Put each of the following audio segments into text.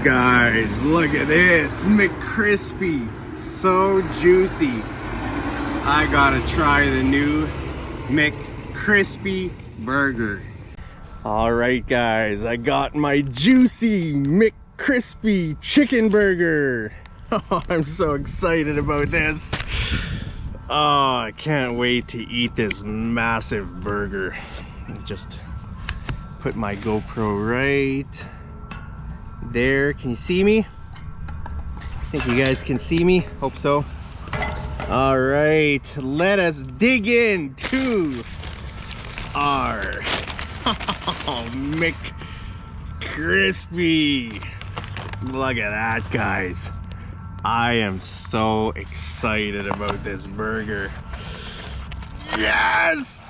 guys, look at this McCrispy, so juicy. I gotta try the new McCrispy burger. All right guys, I got my juicy McCrispy chicken burger. Oh, I'm so excited about this. Oh, I can't wait to eat this massive burger. Just put my GoPro right there. Can you see me? I think you guys can see me. Hope so. All right, let us dig into our McCrispy. Look at that, guys. I am so excited about this burger. Yes!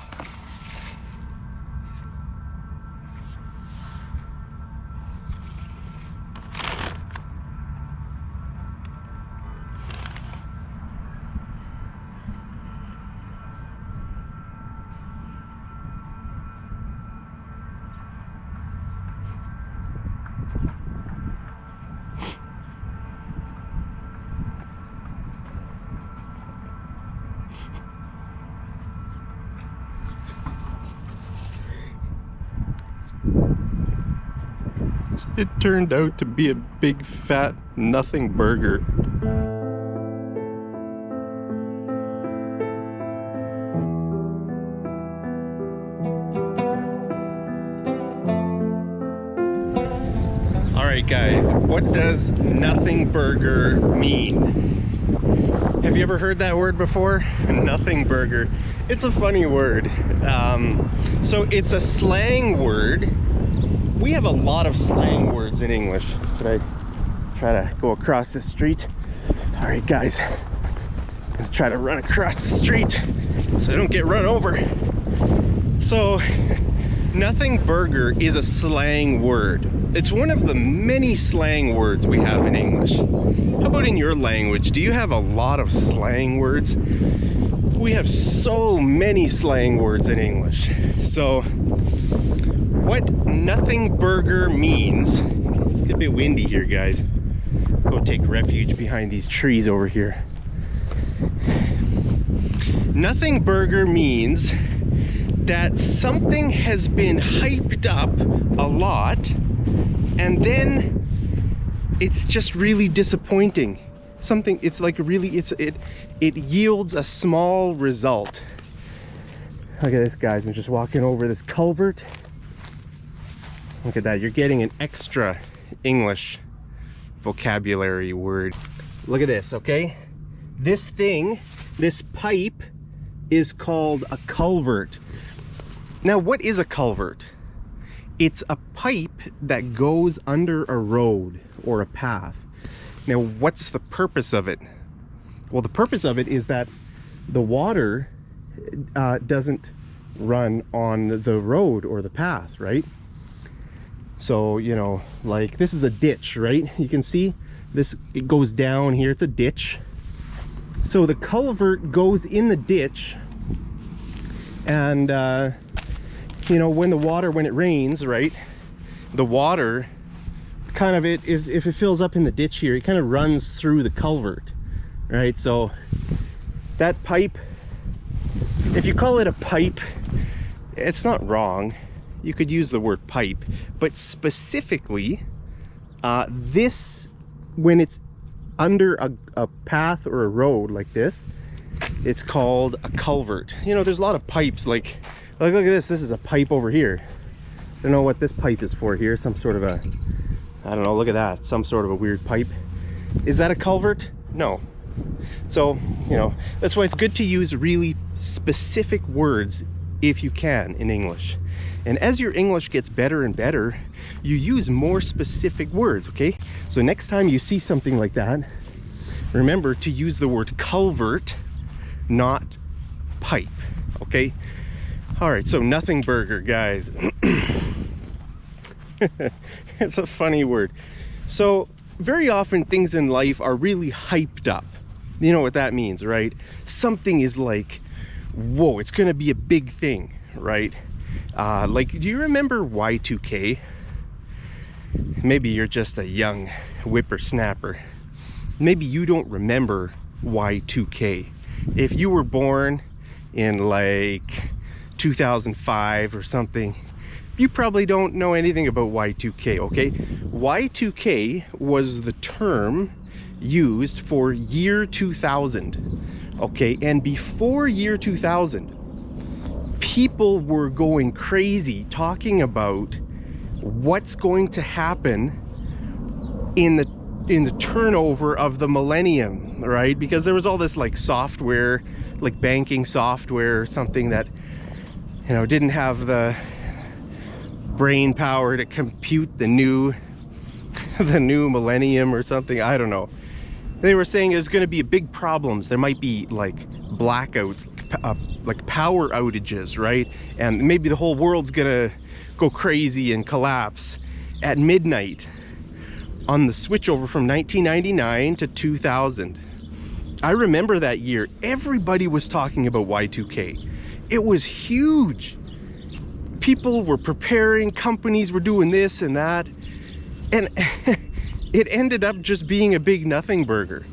It turned out to be a big fat nothing burger. All right guys, what does nothing burger mean? Have you ever heard that word before? Nothing burger. It's a funny word. So it's a slang word. We have a lot of slang words in English. Should I try to go across the street? All right, guys. I'm gonna try to run across the street so I don't get run over. So, nothing burger is a slang word. It's one of the many slang words we have in English. How about in your language? Do you have a lot of slang words? We have so many slang words in English. So, what nothing burger means, it's a bit windy here guys, go take refuge behind these trees over here. Nothing burger means that something has been hyped up a lot and then it's just really disappointing. Something, it's like really, it yields a small result. Look at this guys, I'm just walking over this culvert. Look at that, you're getting an extra English vocabulary word. Look at this, okay? This thing, this pipe is called a culvert. Now, what is a culvert? It's a pipe that goes under a road or a path. Now, what's the purpose of it? Well, the purpose of it is that the water doesn't run on the road or the path, right? So, you know, like this is a ditch, right? You can see this, it goes down here, it's a ditch. So the culvert goes in the ditch and, you know, when it rains, right? The water kind of, if it fills up in the ditch here, it kind of runs through the culvert, right? So that pipe, if you call it a pipe, it's not wrong. You could use the word pipe, but specifically this, when it's under a path or a road like this, it's called a culvert. You know, there's a lot of pipes, like look at this is a pipe over here. I don't know what this pipe is for here, some sort of a, I don't know, look at that, some sort of a weird pipe. Is that a culvert? No. So, you know, that's why it's good to use really specific words if you can in English. And as your English gets better and better, you use more specific words, okay? So next time you see something like that, remember to use the word culvert, not pipe, okay? All right, so nothing burger, guys. It's a funny word. So very often things in life are really hyped up. You know what that means, right? Something is like, whoa, it's gonna be a big thing, right? Like, do you remember Y2K? Maybe you're just a young whippersnapper. Maybe you don't remember Y2K. If you were born in like 2005 or something, you probably don't know anything about Y2K, okay? Y2K was the term used for year 2000, okay? And before year 2000, people were going crazy talking about what's going to happen in the turnover of the millennium, right? Because there was all this like software, like banking software or something that, you know, didn't have the brain power to compute the new millennium or something. I don't know. They were saying there's going to be big problems. There might be like blackouts, like power outages, right? And maybe the whole world's gonna go crazy and collapse at midnight on the switchover from 1999 to 2000. I remember that year. Everybody was talking about Y2K. It was huge. People were preparing, companies were doing this and that, and it ended up just being a big nothing burger,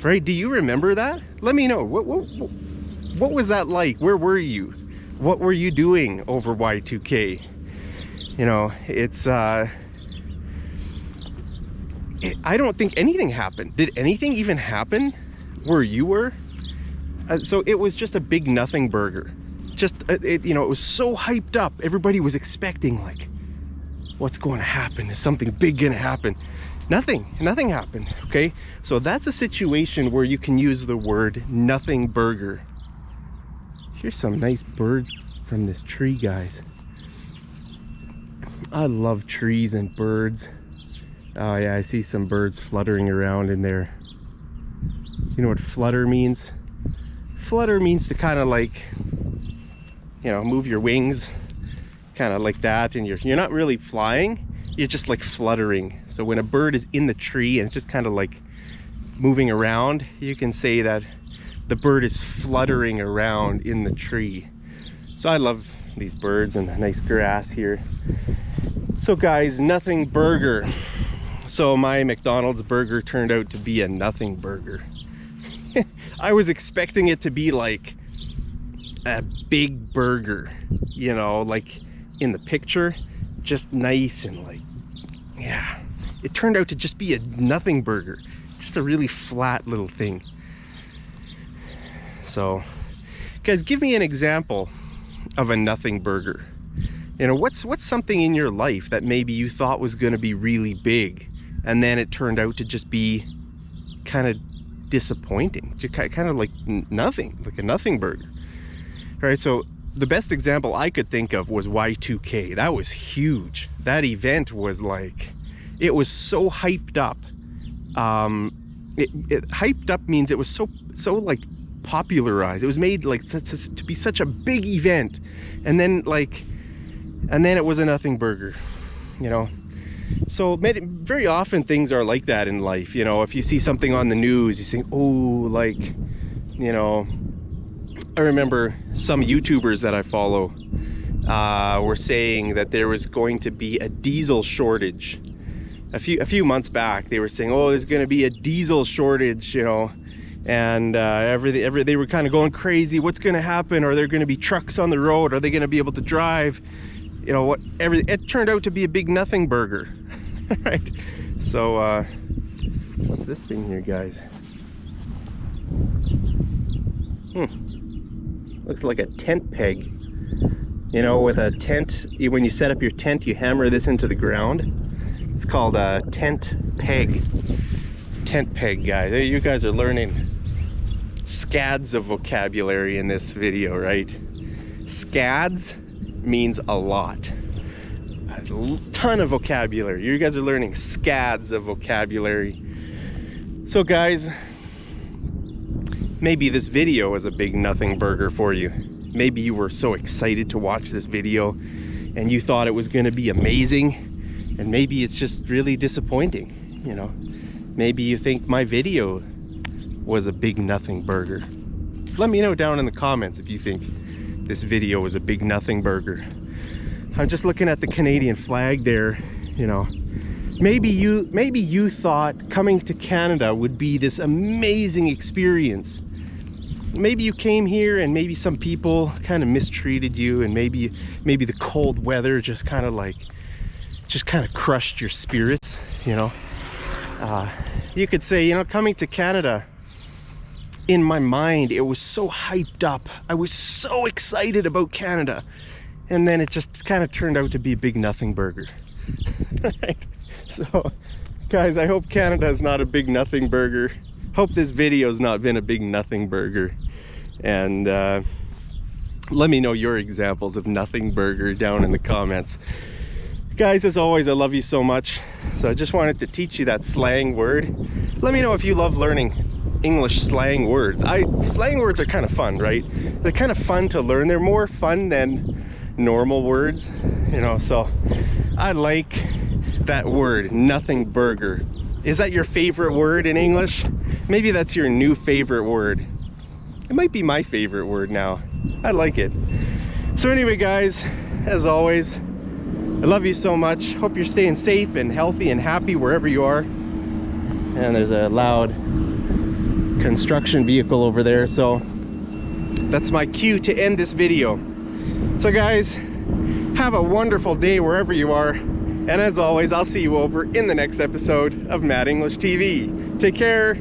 right? Do you remember that? Let me know. What was that like? Where were you? What were you doing over Y2K? You know, it's I don't think anything happened. Did anything even happen where you were? So it was just a big nothing burger. Just you know, it was so hyped up. Everybody was expecting, like, what's going to happen? Is something big going to happen? Nothing happened. Okay, so that's a situation where you can use the word nothing burger. Here's some nice birds from this tree, guys. I love trees and birds. Oh yeah, I see some birds fluttering around in there. You know what flutter means? Flutter means to kind of like, you know, move your wings kind of like that, and you're not really flying, you're just like fluttering. So when a bird is in the tree and it's just kind of like moving around, you can say that the bird is fluttering around in the tree. So I love these birds and the nice grass here. So guys, nothing burger. So my McDonald's burger turned out to be a nothing burger. I was expecting it to be like a big burger, you know, like in the picture, just nice and like, yeah. It turned out to just be a nothing burger, just a really flat little thing. So guys, give me an example of a nothing burger. You know, what's something in your life that maybe you thought was going to be really big, and then it turned out to just be kind of disappointing, just kind of like nothing, like a nothing burger. All right, so the best example I could think of was Y2K. That was huge. That event was like, it was so hyped up. It hyped up means it was so like popularized. It was made like to be such a big event, and then it was a nothing burger, you know. So very often things are like that in life, you know. If you see something on the news, you think, oh, like, you know, I remember some YouTubers that I follow were saying that there was going to be a diesel shortage. A few months back, they were saying, oh, there's going to be a diesel shortage, you know, and they were kind of going crazy. What's going to happen? Are there going to be trucks on the road? Are they going to be able to drive? You know what? It turned out to be a big nothing burger, right? So, what's this thing here, guys? Looks like a tent peg. You know, with a tent, when you set up your tent, you hammer this into the ground. It's called a tent peg. Tent peg, guys. You guys are learning scads of vocabulary in this video, right? Scads means a lot. A ton of vocabulary. You guys are learning scads of vocabulary. So guys, maybe this video was a big nothing burger for you. Maybe you were so excited to watch this video and you thought it was going to be amazing, and maybe it's just really disappointing, you know. Maybe you think my video was a big nothing burger. Let me know down in the comments if you think this video was a big nothing burger. I'm just looking at the Canadian flag there, you know. Maybe you thought coming to Canada would be this amazing experience. Maybe you came here and maybe some people kind of mistreated you, and maybe the cold weather just kind of crushed your spirits, you know. You could say, you know, coming to Canada, in my mind, it was so hyped up. I was so excited about Canada. And then it just kind of turned out to be a big nothing burger. Right? So, guys, I hope Canada is not a big nothing burger. Hope this video's not been a big nothing burger. And let me know your examples of nothing burger down in the comments. Guys, as always, I love you so much. So I just wanted to teach you that slang word. Let me know if you love learning English slang words. Slang words are kind of fun, right? They're kind of fun to learn. They're more fun than normal words, you know. So I like that word, nothing burger. Is that your favorite word in English? Maybe that's your new favorite word. It might be my favorite word now. I like it. So anyway, guys, as always, I love you so much. Hope you're staying safe and healthy and happy wherever you are. And there's a loud construction vehicle over there, so that's my cue to end this video. So guys, have a wonderful day wherever you are, and as always, I'll see you over in the next episode of Mad English TV. Take care.